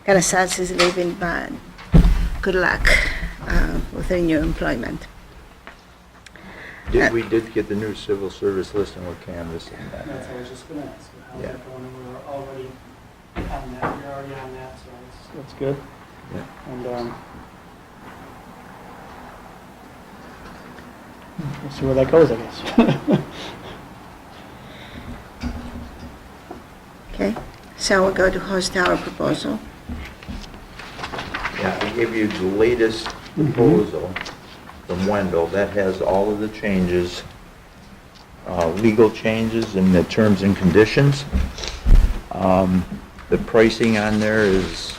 kind of sad he's leaving, but good luck with your new employment. We did get the new civil service listing with Canvas and that. That's what I was just gonna ask, how's Yeah. that going? We're already on that, you're already on that, so that's good. Yeah. And, we'll see where that goes, I guess. Okay, so we'll go to host tower proposal. Yeah, I gave you the latest proposal from Wendell. That has all of the changes, legal changes in the terms and conditions. The pricing on there is,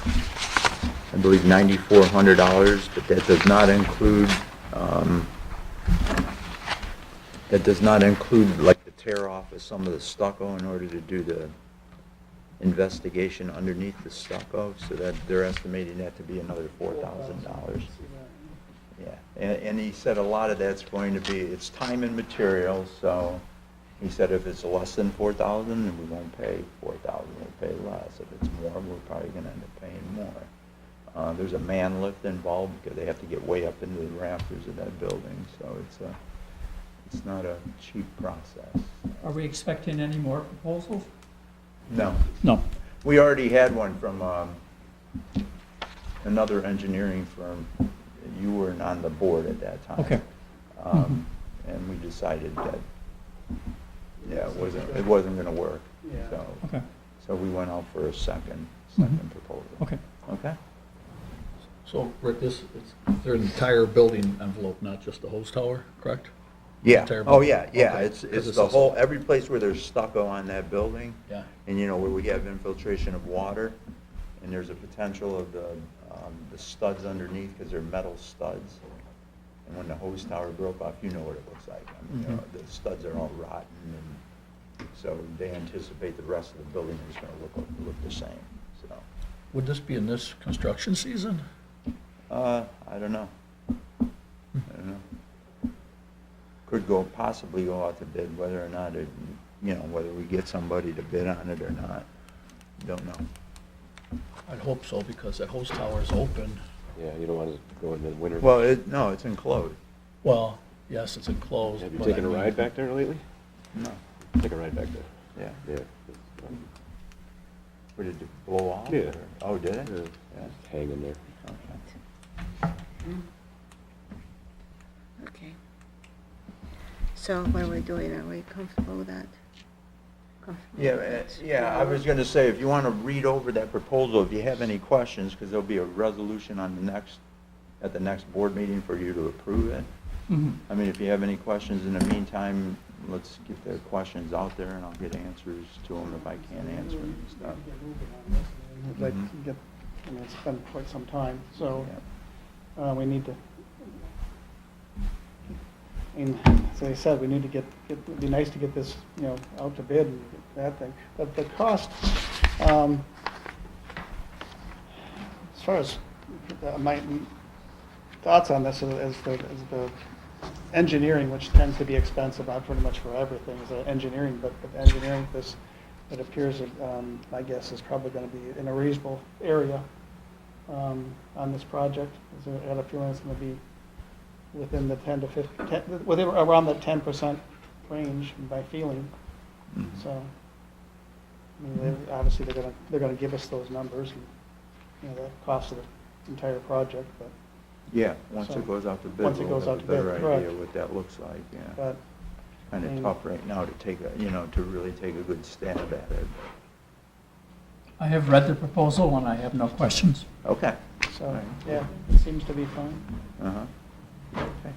I believe, $9,400, but that does not include like the tear off of some of the stucco in order to do the investigation underneath the stucco, so that they're estimating that to be another $4,000. Yeah, and he said a lot of that's going to be, it's time and materials, so he said if it's less than $4,000, then we won't pay $4,000, we'll pay less. If it's more, we're probably going to end up paying more. There's a man lift involved because they have to get way up into the rafters of that building, so it's not a cheap process. Are we expecting any more proposals? No. No. We already had one from another engineering firm. You weren't on the board at that time. Okay. And we decided that, yeah, it wasn't going to work. Yeah. Okay. So we went out for a second proposal. Okay. Okay? So, Rick, it's their entire building envelope, not just the hose tower, correct? Yeah. Entire Oh, building? yeah. Okay. It's 'Cause the is- whole, every place where there's stucco on that building. Yeah. And where we have infiltration of water, and there's a potential of the studs underneath, because they're metal studs. And when the hose tower broke off, you know what it looks like. I mean, the studs are all rotten, and so they anticipate the rest of the building is going to look the same, so. Would this be in this construction season? I don't know. Could possibly go out to bid, whether or not whether we get somebody to bid on it or not. Don't know. I'd hope so, because that hose tower is open. Yeah, you don't want to go in the winter. Well, no, it's enclosed. Well, yes, it's enclosed. Have you but taken I a mean- ride back there lately? No. Take a ride back there. Yeah. Yeah. What, did it blow off? Yeah. or- Oh, did it? Yeah. Yeah. Hang in there. Okay. Okay. So what are we doing? Are we comfortable with that? Comfortable Yeah, with that? yeah, I was going to say, if you want to read over that proposal, if you have any questions, because there'll be a resolution on at the next board meeting for you to approve it. I mean, if you have any questions in the meantime, let's get the questions out there, and I'll get answers to them if I can't answer them and stuff. I'd like to get, it's been quite some time, so we need to, as I said, we need to get, it'd be nice to get this, out to bid and get that thing. But the cost, as far as my thoughts on this is the engineering, which tends to be expensive, pretty much for everything, is engineering, but engineering this, it appears that, my guess is probably going to be in a reasonable area on this project. I have a feeling it's going to be within the 10 to 15, within around the 10% range, by feeling. So, I mean, obviously they're going to give us those numbers and the cost of the entire project, but. Yeah, once So, it goes out to bid, once it we'll goes have out a to bid, better correct. idea what that looks like, yeah. But Kind of tough right now to take to really take a good stab at it. I have read the proposal and I have no questions. Okay. So, All right. yeah, it seems to be fine. Uh-huh. Okay,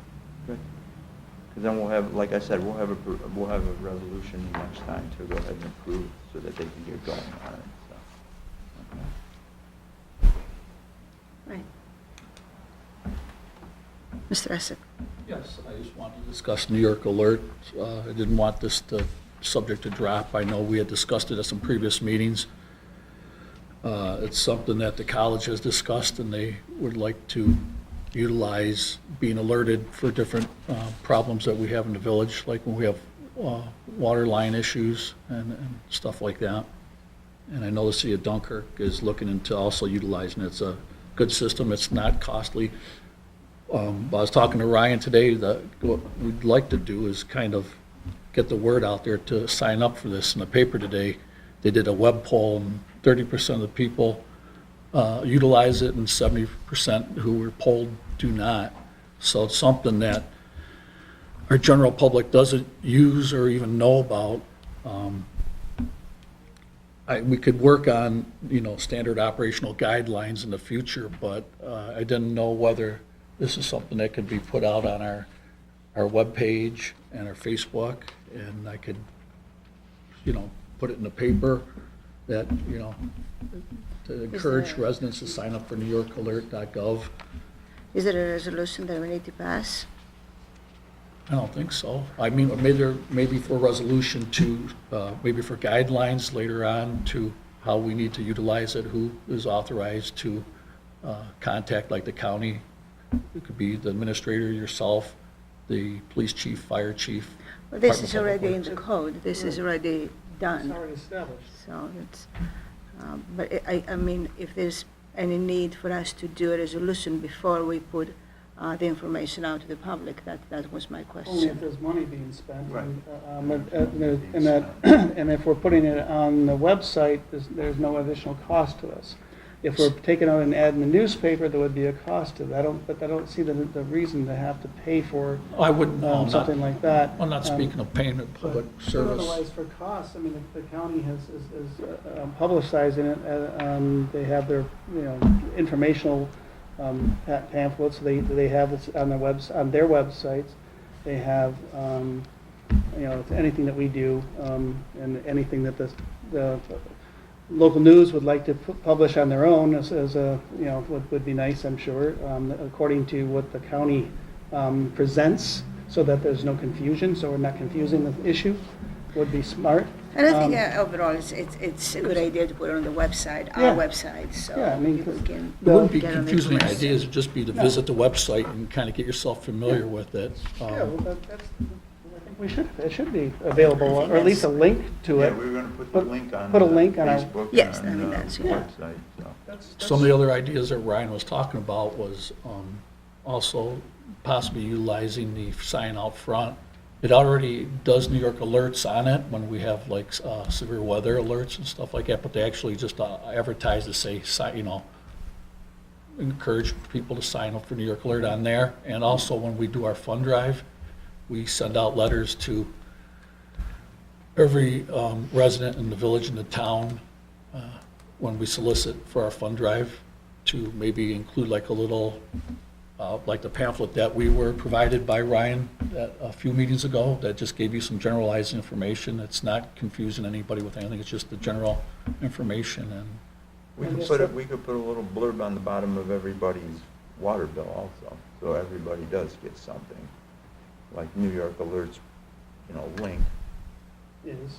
good. Because then we'll have, like I said, we'll have a resolution next time to go ahead and approve so that they can get going on it, so. Okay. Right. Mr. Essex? Yes, I just wanted to discuss New York Alert. I didn't want this subject to drop. I know we had discussed it at some previous meetings. It's something that the college has discussed, and they would like to utilize being alerted for different problems that we have in the village, like when we have water line issues and stuff like that. And I know the city of Dunkirk is looking into also utilizing it. It's a good system, it's not costly. I was talking to Ryan today, that what we'd like to do is kind of get the word out there to sign up for this. In the paper today, they did a web poll, and 30% of the people utilize it, and 70% who were polled do not. So it's something that our general public doesn't use or even know about. We could work on, standard operational guidelines in the future, but I didn't know whether this is something that could be put out on our webpage and our Facebook, and I could, put it in the paper that, to encourage there- residents to sign up for NewYorkAlert.gov. Is there a resolution that we need to pass? I don't think so. I mean, maybe for resolution to, maybe for guidelines later on to how we need to utilize it, who is authorized to contact, like the county. It could be the administrator, yourself, the police chief, fire chief. Well, this is Department of already in Public the code, this is already It's done. already established. So it's, but I mean, if there's any need for us to do a resolution before we put the information out to the public, that was my Only if question. there's money being spent. Right. And if we're putting it on the website, there's no additional cost to us. If we're taking out and adding the newspaper, there would be a cost to that. But I don't see the reason to have to pay for I wouldn't, no, I'm something not, like that. I'm not speaking of paying a public But service. Otherwise, for costs, I mean, the county is publicizing it. They have their, informational pamphlets. They have it on their websites. They have, anything that we do, and anything that the local news would like to publish on their own as a, would be nice, I'm sure, according to what the county presents, so that there's no confusion, so we're not confusing the issue, would be smart. And I think overall, it's a good idea to put it on the website, our Yeah. website, so Yeah, I mean, people can It wouldn't be get on the confusing information. ideas, it'd just be to visit the website and kind of get yourself familiar with it. Yeah, well, that's, I think it should be available, I think or at least a that's- link to Yeah, it. we were gonna put the Put- link on put a the link on our- Facebook Yes, and I mean, on that's- the yeah. website, so. Some of the other ideas that Ryan was talking about was also possibly utilizing the sign out front. It already does New York alerts on it when we have like severe weather alerts and stuff like that, but they actually just advertise to say, encourage people to sign up for New York Alert on there. And also when we do our fund drive, we send out letters to every resident in the village and the town when we solicit for our fund drive, to maybe include like a little, like the pamphlet that we were provided by Ryan a few meetings ago, that just gave you some generalized information. It's not confusing anybody with anything, it's just the general information. And We I could guess put that- we could put a little blurb on the bottom of everybody's water bill also, so everybody does get something. Like New York Alerts, link,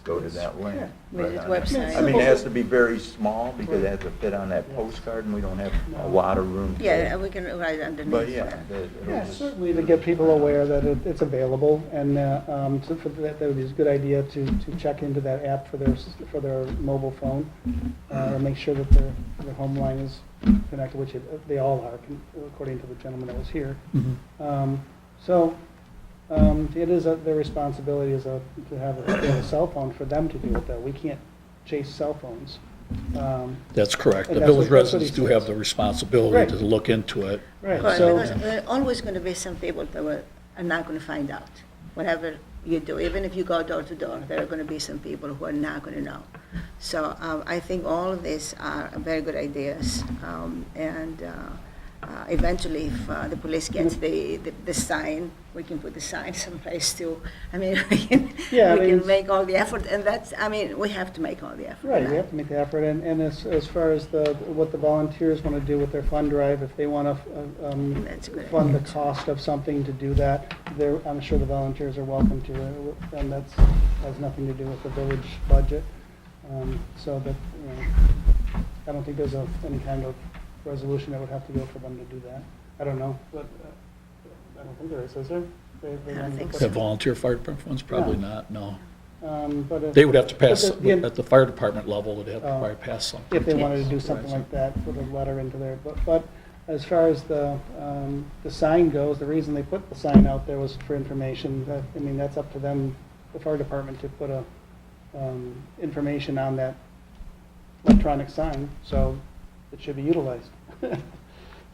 go to that link. Yeah. With right his on it. website. I mean, it has to be very small because it has to fit on that postcard and we don't have a lot of room. to- Yeah, we can write underneath. But yeah, it'll Yeah, just- certainly to get people aware that it's available, and so for that would be a good idea to check into that app for their mobile phone, and make sure that their home line is connected, which they all are, according to the gentleman that was here. So it is their responsibility to have a cell phone for them to do it, though. We can't chase cell phones. that's correct. The And that's village what- that's what he residents do have says. the responsibility Right. to look into it. Right, Correct, so, because there are always going to be some people that are not going to find out. Whatever you do, even if you go door to door, there are going to be some people who are not going to know. So I think all of these are very good ideas. And eventually, if the police gets the sign, we can put the sign someplace too. I mean, Yeah, I we mean, can it's- make all the effort, and we have to make all the effort. right, we have to make the effort, and as far as what the volunteers want to do with their fund drive, if they want to That's a good fund the idea. cost of something to do that, I'm sure the volunteers are welcome to it, and has nothing to do with the village budget. So that, I don't think there's any kind of resolution that would have to go for them to do that. I don't know, but I don't think there is there? I don't think The so. volunteer fire department funds, probably No. not, no. But if. They would have to pass, but the- at the fire department level, they'd have to Oh. probably pass something. If they wanted to do Yes. something like that, put a letter into there. But as far as the sign goes, the reason they put the sign out there was for information. I mean, that's up to them, the fire department, to put a, information on that electronic sign, so it should be utilized,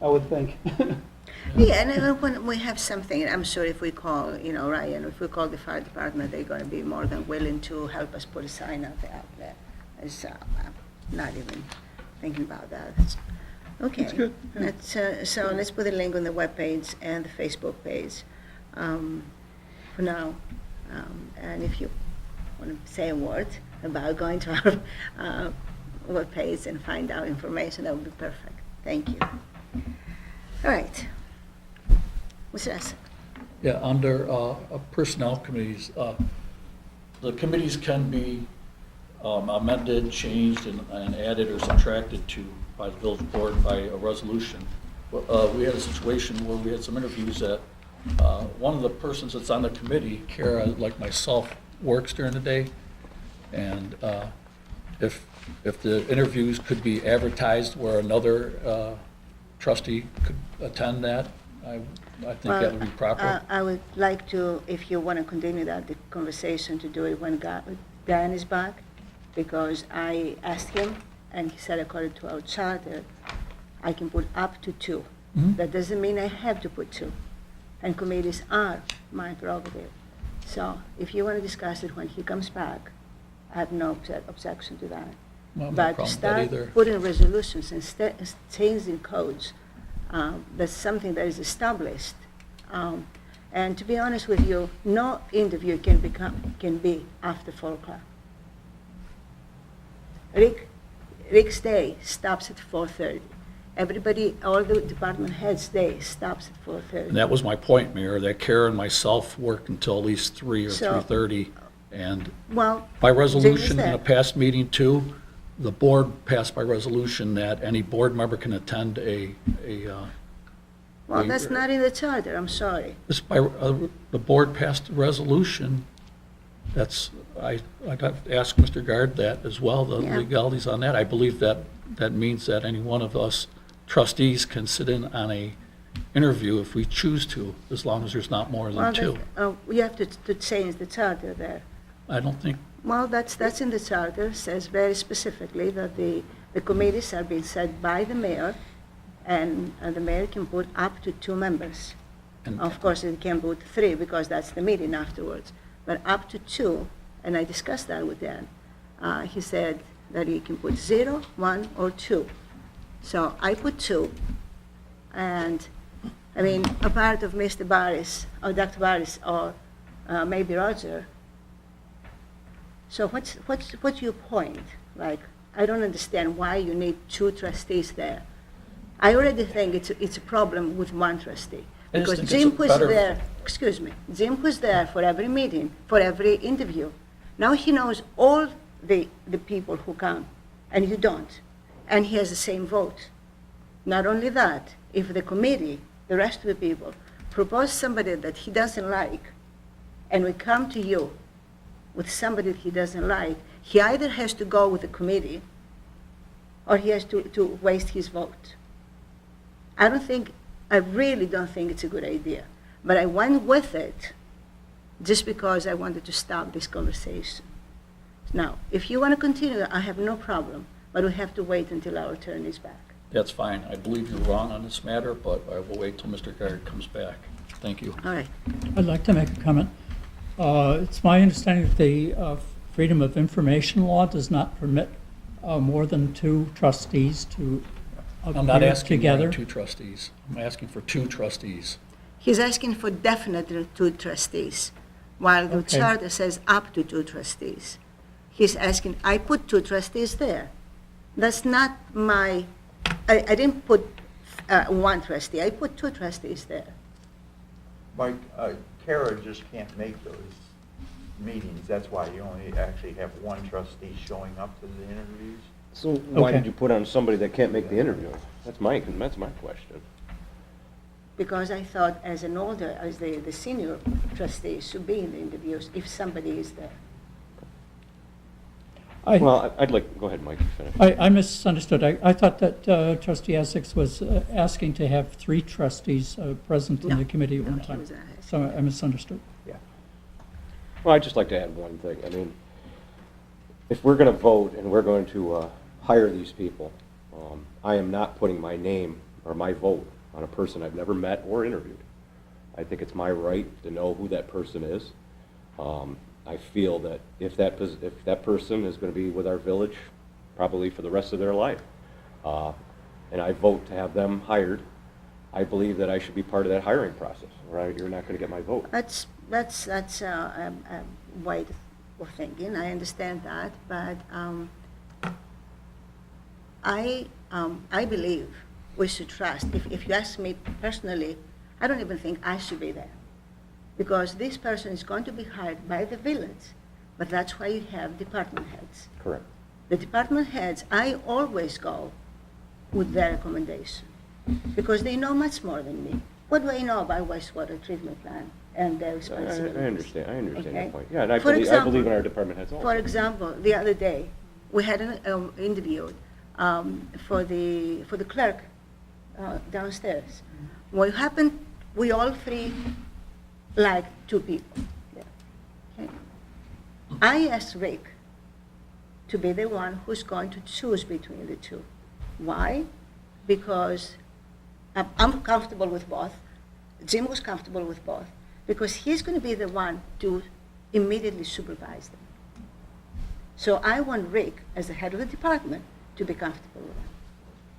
I would think. Yeah, and when we have something, I'm sure if we call, Ryan, if we call the fire department, they're going to be more than willing to help us put a sign out there. It's, I'm not even thinking about that. Okay. That's good. So let's put a link on the webpage and the Facebook page for now. And if you want to say a word about going to our webpage and find out information, that would be perfect. Thank you. All right. What's that? Yeah, under personnel committees, the committees can be amended, changed, and added or subtracted to by the village board by a resolution. We had a situation where we had some interviews that one of the persons that's on the committee, Kara, like myself, works during the day, and if the interviews could be advertised where another trustee could attend that, I think that would be proper. I would like to, if you want to continue the conversation, to do it when Dan is back, because I asked him, and he said according to our charter, I can put up to 2. Mhm. That doesn't mean I have to put 2. And committees are my prerogative. So if you want to discuss it when he comes back, I have no objection to that. Well, no But problem with that start either. putting resolutions and changing codes, that's something that is established. And to be honest with you, no interview can be after 4 o'clock. Rick's day stops at 4:30. Everybody, all the department heads' day stops at 4:30. And that was my point, Mayor, that Kara and myself worked until at least 3 or So- 3:30. And Well, by resolution in there. a past meeting too, the board passed by resolution that any board member can attend well, that's not in the charter, I'm sorry. the board passed a resolution. I'd have to ask Mr. Guard that as well, the Yeah. legalities on that. I believe that means that any one of us trustees can sit in on a interview if we choose to, as long as there's not more than 2. You have to change the charter there. I don't think, Well, that's in the charter, says very specifically that the committees are being set by the mayor, and the mayor can put up to 2 members. and Of course, it can put 3 because that's the meeting afterwards, but up to 2, and I discussed that with Dan. He said that he can put 0, 1, or 2. So I put 2, and, I mean, a part of Mr. Barris, or Dr. Barris, or maybe Roger. So what's your point? Like, I don't understand why you need 2 trustees there. I already think it's a problem with 1 trustee. I just Because think Jim it's was better- there, excuse me, Jim was there for every meeting, for every interview. Now he knows all the people who come, and you don't. And he has the same vote. Not only that, if the committee, the rest of the people, propose somebody that he doesn't like, and we come to you with somebody that he doesn't like, he either has to go with the committee, or he has to waste his vote. I really don't think it's a good idea. But I went with it just because I wanted to stop this conversation. Now, if you want to continue, I have no problem, but we have to wait until our attorney is back. that's fine. I believe you're wrong on this matter, but I will wait till Mr. Guard comes back. Thank you. All right. I'd like to make a comment. It's my understanding that the Freedom of Information Law does not permit more than 2 trustees to I'm not appear asking together. for 2 trustees. I'm asking for 2 trustees. He's asking for definitely 2 trustees, while the Okay. charter says up to 2 trustees. He's asking, I put 2 trustees there. That's not my, I didn't put 1 trustee, I put 2 trustees there. Mike, Kara just can't make those meetings. That's why you only actually have 1 trustee showing up to the interviews. So why Okay. did you put on somebody that can't make the interview? That's my question. Because I thought as the senior trustee should be in the interviews if somebody is there. Well, I'd like, go ahead, Mike, finish. I misunderstood. I thought that trustee Essex was asking to have 3 trustees present in No, the committee at no, one he time. was not. So I misunderstood. Yeah. Well, I'd just like to add one thing. I mean, if we're going to vote and we're going to hire these people, I am not putting my name or my vote on a person I've never met or interviewed. I think it's my right to know who that person is. I feel that if that person is going to be with our village probably for the rest of their life, and I vote to have them hired, I believe that I should be part of that hiring process, or you're not going to get my vote. That's a way of thinking. I understand that, but I believe we should trust. If you ask me personally, I don't even think I should be there, because this person is going to be hired by the village, but that's why you have department heads. Correct. The department heads, I always go with their recommendation, because they know much more than me. What do I know about wastewater treatment plant and their I responsibilities? understand Okay. that point. Yeah, and I For believe example- in our department heads also. For example, the other day, we had an interview for the clerk downstairs. What happened, we all 3 like 2 people. Yeah. Okay. I asked Rick to be the one who's going to choose between the 2. Why? Because I'm comfortable with both. Jim was comfortable with both, because he's going to be the one to immediately supervise them. So I want Rick, as the head of the department, to be comfortable with them.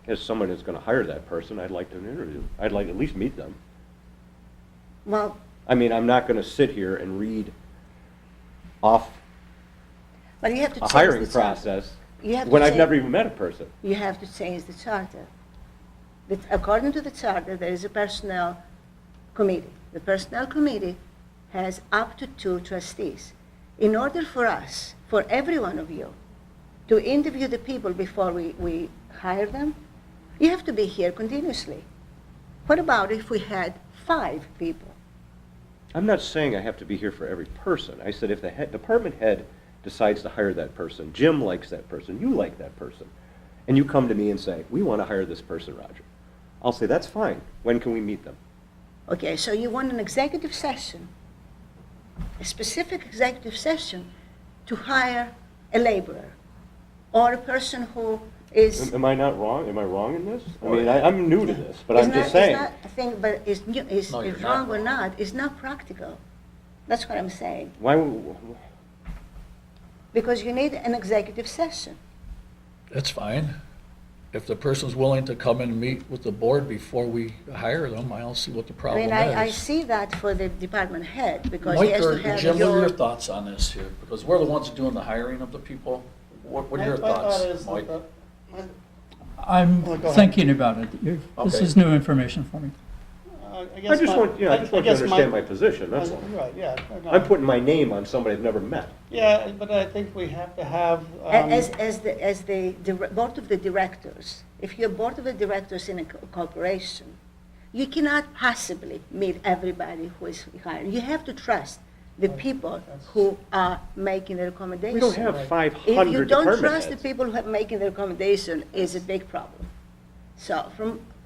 As someone that's going to hire that person, I'd like to interview. I'd like to at least meet them. Well, I mean, I'm not going to sit here and read off but you have to a change hiring the charter. process You have to when I've change- never even met a person. You have to change the charter. According to the charter, there is a personnel committee. The personnel committee has up to 2 trustees. In order for us, for every one of you, to interview the people before we hire them, you have to be here continuously. What about if we had 5 people? I'm not saying I have to be here for every person. I said if the department head decides to hire that person, Jim likes that person, you like that person, and you come to me and say, we want to hire this person, Roger. I'll say, that's fine. When can we meet them? Okay, so you want an executive session, a specific executive session to hire a laborer or a person who is... Am I not wrong? Am I wrong in this? I mean, I'm new to this, but I'm just saying. It's not a thing, but is No, you're wrong not or wrong. not, it's not practical. That's what I'm saying. Why, Because you need an executive session. That's fine. If the person's willing to come and meet with the board before we hire them, I don't see what the I problem mean, is. I see that for the department head, because he Mike has or to have Jim, what are your your... thoughts on this here? Because we're the ones doing the hiring of the people. What are your My thought thoughts, is that Mike? I'm Well, go ahead. thinking about it. This Okay. is new information for me. I just want you to understand my position, that's all. Right, yeah. I'm putting my name on somebody I've never met. Yeah, but I think we have to have. As the board of the directors, if you're board of the directors in a corporation, you cannot possibly meet everybody who is hired. You have to trust the people who are making the recommendation. We don't have Right. 500 If you don't department trust the heads. people who are making the recommendation, is a big problem. So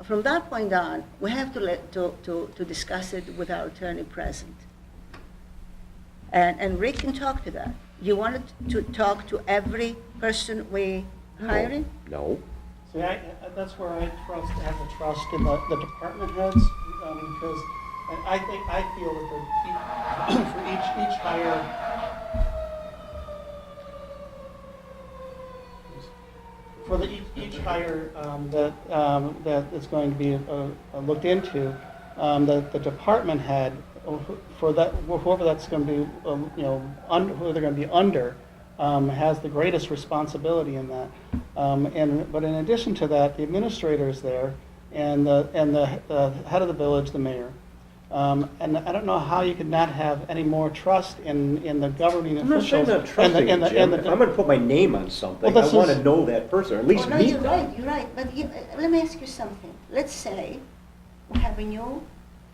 from that point on, we have to discuss it with our attorney present. And Rick can talk to that. You wanted to talk to every person we hiring? No. See, that's where I have the trust in the department heads, because I feel that for each hire, for each hire that is going to be looked into, the department head, for that, whoever that's going to be, who they're going to be under, has the greatest responsibility in that. But in addition to that, the administrator is there, and the head of the village, the mayor. And I don't know how you could not have any more trust in the governing I'm not officials. saying I'm trusting and the- Jim. and the- If I'm going to put my name on something, Well, I this want is- to know that person, or at least Oh, no, meet you're them. right, you're right. But let me ask you something. Let's say we have a new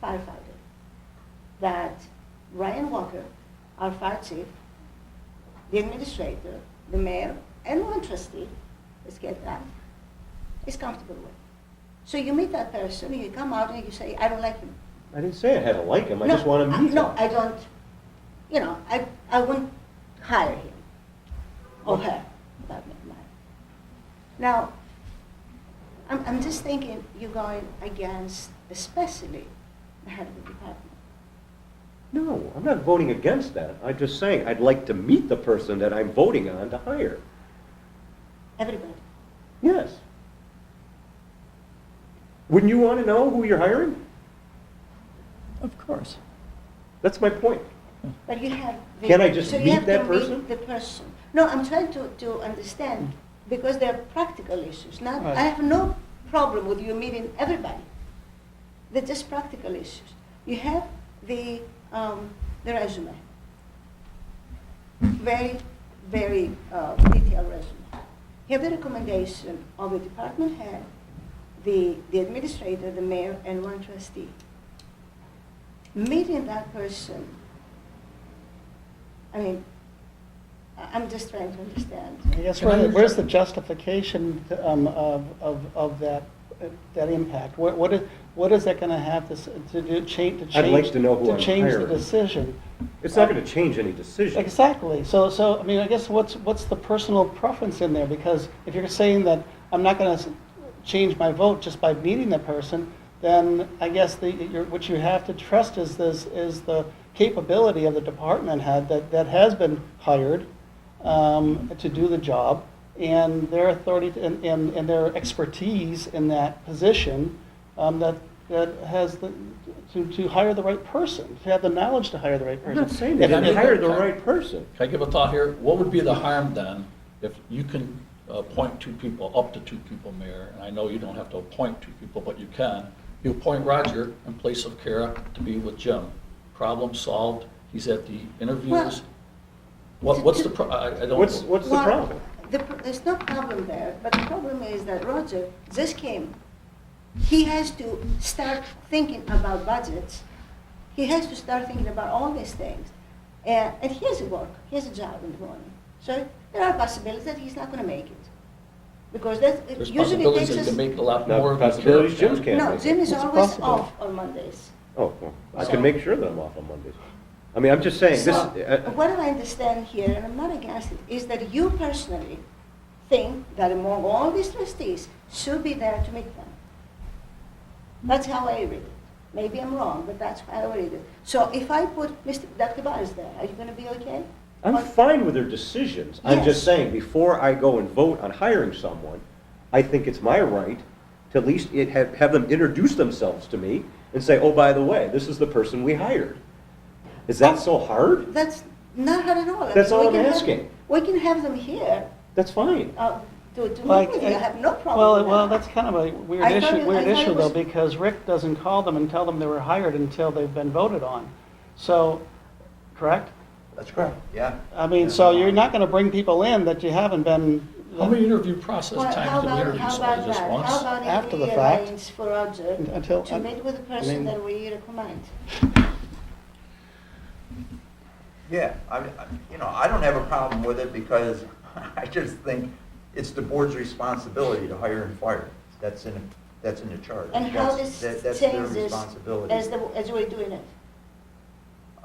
firefighter, that Ryan Walker, our fire chief, the administrator, the mayor, and one trustee, let's get that, is comfortable with. So you meet that person, you come out and you say, I don't like him. I didn't say I had to like him, I No, just want to meet him. No, I don't, I wouldn't hire him, or her, for that matter. Now, I'm just thinking you're going against, especially the head of the department. No, I'm not voting against that. I'm just saying I'd like to meet the person that I'm voting on to hire. Everybody. Yes. Wouldn't you want to know who you're hiring? Of course. That's my point. But you have. Can't I just so you meet have that to meet person? the person. No, I'm trying to understand, because there are practical issues. Not, Right. I have no problem with you meeting everybody. They're just practical issues. You have the resume. Very, very detailed resume. You have the recommendation of the department head, the administrator, the mayor, and one trustee. Meeting that person, I mean, I'm just trying to understand. I guess Can I where's the justification of that impact? What is that going to have to do, change? I'd like to know who I'm change the hiring. decision. It's not going to change any decision. Exactly. So I mean, I guess what's the personal preference in there? Because if you're saying that I'm not going to change my vote just by meeting the person, then I guess what you have to trust is the capability of the department head that has been hired to do the job, and their authority and their expertise in that position that has to hire the right person, to have the knowledge to hire the right I'm person. not saying that. Can I You make- hired the can I- right person. Can I give a thought here? What would be the harm then if you can appoint two people, up to two people, Mayor? And I know you don't have to appoint two people, but you can. You appoint Roger in place of Kara to be with Jim. Problem solved. He's at the interviews. What's the, I don't. What's the Well, problem? There's no problem there, but the problem is that Roger just came. He has to start thinking about budgets. He has to start thinking about all these things. And he has to work, he has a job in the morning. So there are possibilities that he's not going to make it. Because that There's usually possibilities takes that us. you can make a lot No, more than possibilities Kara Jim's can. can't No, make Jim it. is It's always possible. off on Mondays. Oh, well, I So- can make sure that I'm off on Mondays. I mean, I'm just saying, this, So, what I understand here, and I'm not against it, is that you personally think that among all these trustees should be there to meet them. That's how I read it. Maybe I'm wrong, but that's how I read it. So if I put Dr. Barnes there, are you going to be okay? I'm fine with their decisions. I'm Yes. just saying, before I go and vote on hiring someone, I think it's my right to at least have them introduce themselves to me and say, oh, by the way, this is the person we hired. Is that so hard? That's not hard at all. That's all We I'm can have- asking. We can have them here That's fine. to meet Like, with you. I have no problem with Well, that. that's kind of a weird I thought issue, it though, was- because Rick doesn't call them and tell them they were hired until they've been voted on. So, correct? That's correct, yeah. I mean, so you're not going to bring people in that you haven't been. How many interview process Well, times do we interview how somebody? about Just that? once? How about After if the we fact? arrange for Roger Until- to meet with the person mean- that we recommend? Yeah, I don't have a problem with it because I just think it's the board's responsibility to hire and fire. That's in the charter. And how That's- this that's their changes responsibility. as we're doing it?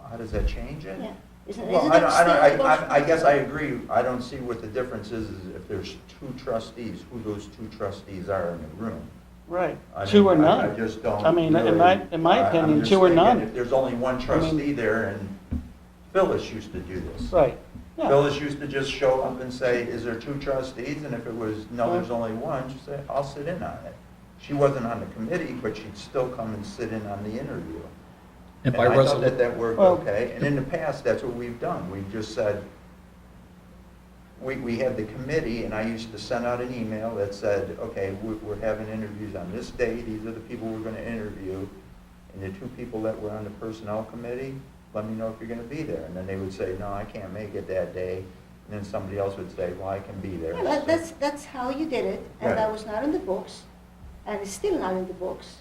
How does that change it? Yeah. Isn't Well, it I don't, state I guess I agree. I don't see what the difference is if there's two trustees, who those two trustees are in the room. Right, I two mean, or none. I just don't. I mean, in really- my I'm opinion, just two or thinking none. If there's only one trustee there, and Phyllis used to do this. Right, yeah. Phyllis used to just show up and say, is there two trustees? And if it was, no, there's only one, she'd say, I'll sit in on it. She wasn't on the committee, but she'd still come and sit in on the interview. And And by I thought resolution. that worked Well- okay. And in the past, that's what we've done. We've just said, we had the committee, and I used to send out an email that said, okay, we're having interviews on this day. These are the people we're going to interview. And the two people that were on the personnel committee, let me know if you're going to be there. And then they would say, no, I can't make it that day. And then somebody else would say, well, I can be there. Yeah, that's how you did it, and Right. that was not in the books, and it's still not in the books.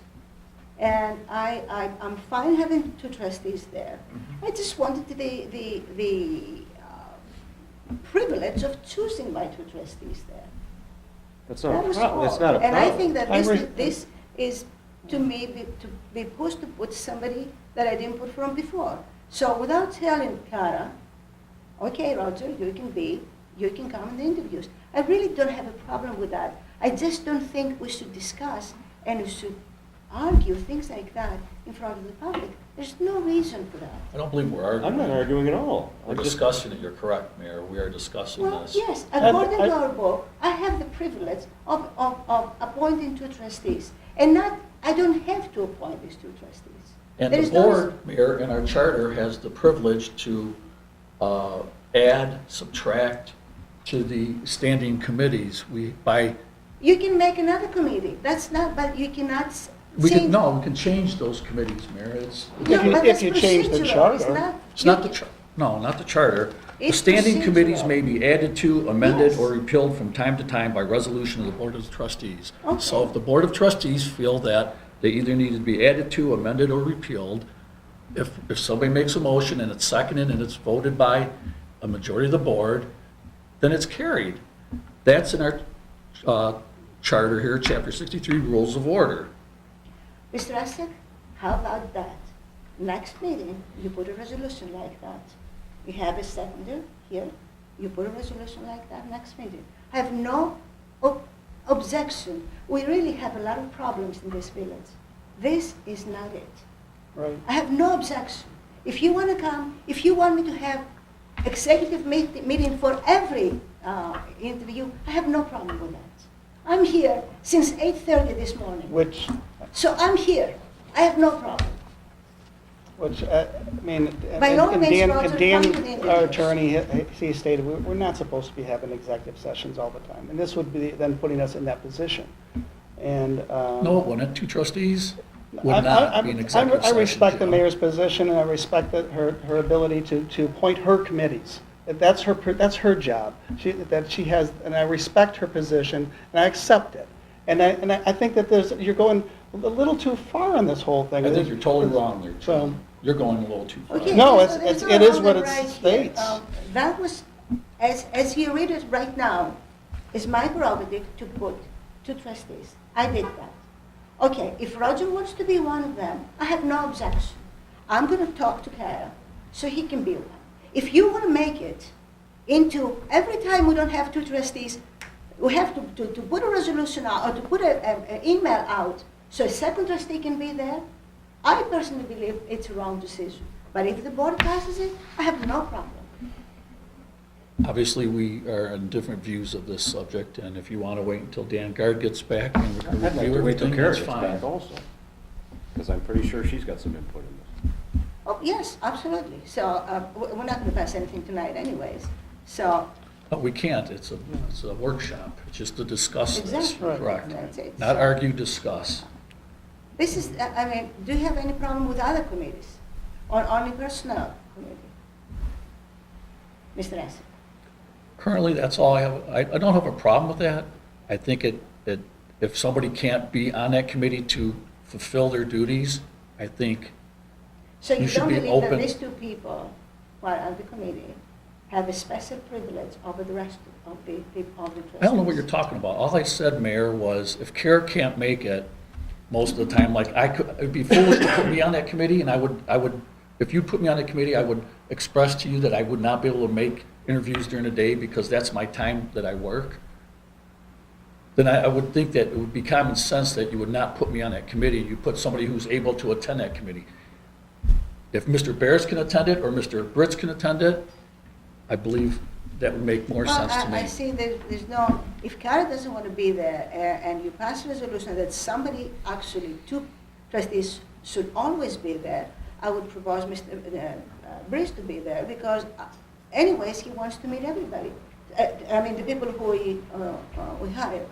And I'm fine having two trustees there. Mhm. I just wanted privilege of choosing my two trustees there. That's not That a was problem, that's all. not a problem. And I think that I this, re- this is, to me, to be pushed to put somebody that I didn't put from before. So without telling Cara, okay, Roger, you can come in the interviews. I really don't have a problem with that. I just don't think we should discuss and we should argue things like that in front of the public. There's no reason for that. I don't believe we're arguing. I'm not arguing at all. We're I'm just- discussing it, you're correct, Mayor, we are discussing Well, this. yes, And according I- to our book, I have the privilege of appointing two trustees. And not, I don't have to appoint these two trustees. And There the is no- board, Mayor, in our charter has the privilege to add, subtract to the standing committees. You can make another committee. That's not, but you cannot We change. can, no, we can change those committees, Mayor. It's If you change the charter. not the, no, not the charter. The It's standing committees procedural. may be added to, amended, Yes. or repealed from time to time by resolution of the Board of Trustees. Okay. So if the Board of Trustees feel that they either need to be added to, amended, or repealed, if somebody makes a motion and it's seconded and it's voted by a majority of the board, then it's carried. That's in our charter here, Chapter 63, Rules of Order. Mr. Esek, how about that? Next meeting, you put a resolution like that. You have a seconder here, you put a resolution like that next meeting. I have no objection. We really have a lot of problems in this village. This is not it. Right. I have no objection. If you want to come, if you want me to have executive meeting for every interview, I have no problem with that. I'm here since 8:30 this morning. Which, So I'm here. I have no problem. I mean, By no and means, Dan, Roger, and Dan, come to the interviews. our attorney, he stated, we're not supposed to be having executive sessions all the time. And this would be then putting us in that position. And, No, it wouldn't. Two trustees I- would not be an executive I session. respect the Joe. mayor's position, and I respect her ability to appoint her committees. That's her job. She has, and I respect her position, and I accept it. And I think that you're going a little too far on this whole thing. I think you're totally wrong there, So- Joe. You're going a little too far. Okay, No, there's it's- no it is wrong what and it right here. states. That was, as you read it right now, is my prerogative to put two trustees. I did that. Okay, if Roger wants to be one of them, I have no objection. I'm going to talk to Kara so he can be one. If you want to make it into, every time we don't have two trustees, we have to put a resolution out, or to put an email out, so a second trustee can be there, I personally believe it's a wrong decision. But if the board passes it, I have no problem. Obviously, we are in different views of this subject, and if you want to wait until Dan Guard gets back and we can I'd like review to wait till everything, Kara that's gets fine. back also, because I'm pretty sure she's got some input in this. Oh, yes, absolutely. So we're not going to pass anything tonight anyways. So, But we can't. It's a workshop. It's just to discuss this. Exactly. Right. Correct. That's it. Not So- argue, discuss. this is, I mean, do you have any problem with other committees? Or only personnel committee? Mr. Esser? Currently, that's all I have. I don't have a problem with that. I think if somebody can't be on that committee to fulfill their duties, I think So You you should don't be believe that open. these two people who are on the committee have a special privilege over the rest of the trustees? I don't know what you're talking about. All I said, Mayor, was if Kara can't make it most of the time, like it'd be foolish to put me on that committee, and I would, if you put me on that committee, I would express to you that I would not be able to make interviews during the day because that's my time that I work. Then I would think that it would be common sense that you would not put me on that committee. You put somebody who's able to attend that committee. If Mr. Bears can attend it or Mr. Britz can attend it, I believe that would make more sense to me. I see there's no, if Kara doesn't want to be there and you pass a resolution that somebody, actually, two trustees should always be there, I would propose Mr. Brice to be there because anyways, he wants to meet everybody. I mean, the people who we hire.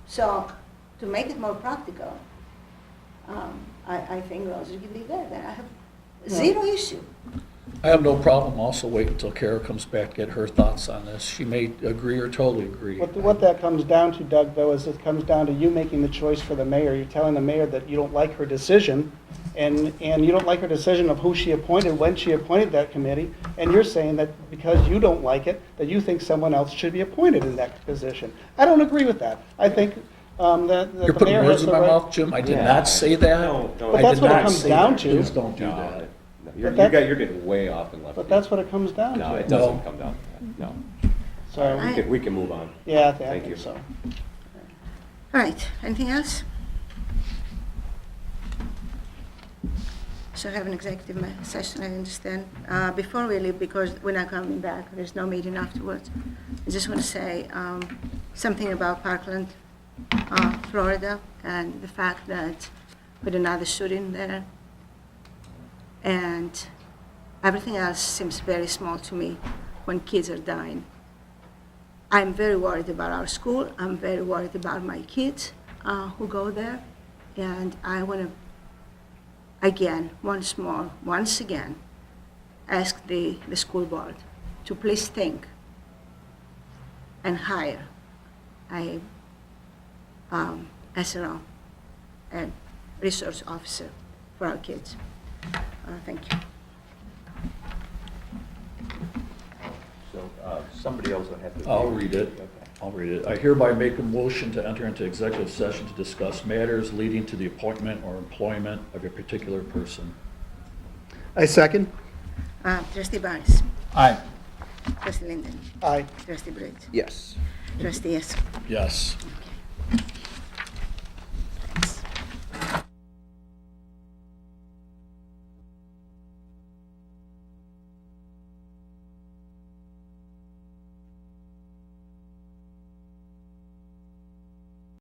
So to make it more practical, I think Roger can be there. Then I have zero issue. I have no problem also waiting until Kara comes back, get her thoughts on this. She may agree or totally agree. what that comes down to, Doug, though, is it comes down to you making the choice for the mayor. You're telling the mayor that you don't like her decision, and you don't like her decision of who she appointed, when she appointed that committee, and you're saying that because you don't like it, that you think someone else should be appointed in that position. I don't agree with that. I think that You're the putting mayor words has in the my right. mouth, Jim. I did Yeah. not say that. No, no. I But that's did what it not comes say down that. to. Please don't do No, that. You're, But that's- you're getting way off in left But field. that's what it comes down No, it to. No. doesn't come down to that, no. So, We can move on. yeah, I Thank think you. so. All right, anything else? So have an executive session, I understand. Before we leave, because we're not coming back, there's no meeting afterwards, I just want to say something about Parkland, Florida, and the fact that with another shooting there, and everything else seems very small to me when kids are dying. I'm very worried about our school. I'm very worried about my kids who go there. And I want to, again, once again, ask the school board to please think and hire a SRO, a resource officer for our kids. Thank you. So, somebody else will have to. I'll read it. Okay. I'll read it. I hereby make a motion to enter into executive session to discuss matters leading to the appointment or employment of a particular person. I second. Trustee Barnes. Aye. Trustee Linden. Aye. Trustee Britt. Yes. Trustee yes. Yes.